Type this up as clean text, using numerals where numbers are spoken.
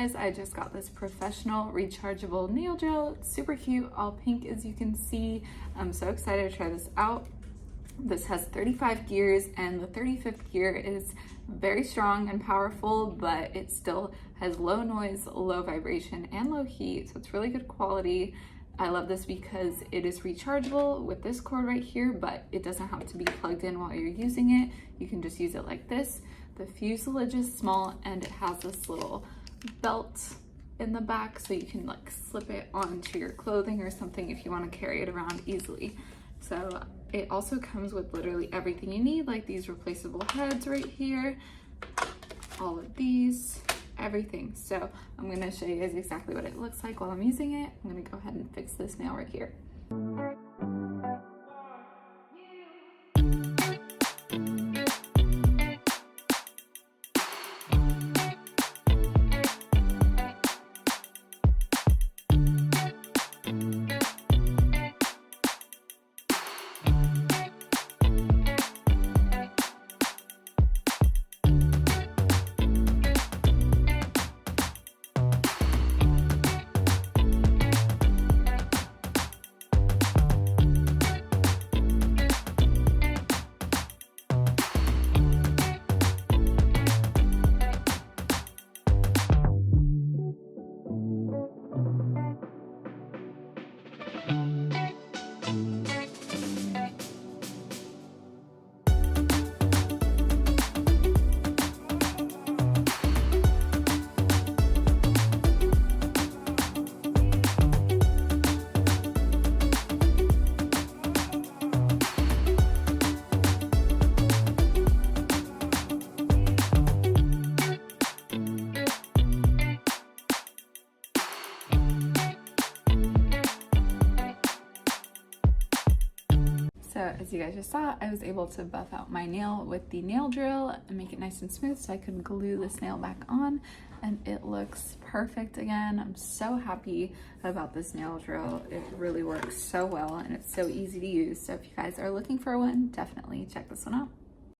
guys, I just got this professional rechargeable nail drill. It's super cute, all pink as you can see. I'm so excited to try this out. This has 35 gears, and the 35th gear is very strong and powerful, but it still has low noise, low vibration, and low heat, so it's really good quality. I love this because it is rechargeable with this cord right here, but it doesn't have to be plugged in while you're using it. You can just use it like this. The fuselage is small, and it has this little belt in the back, so you can like slip it onto your clothing or something if you want to carry it around easily. So it also comes with literally everything you need, like these replaceable heads right here, all of these, everything. So I'm going to show you guys exactly what it looks like while I'm using it. I'm going to go ahead and fix this nail right here. So as you guys just saw, I was able to buff out my nail with the nail drill and make it nice and smooth so I could glue this nail back on, and it looks perfect again. I'm so happy about this nail drill. It really works so well and it's so easy to use. So if you guys are looking for one, definitely check this one out.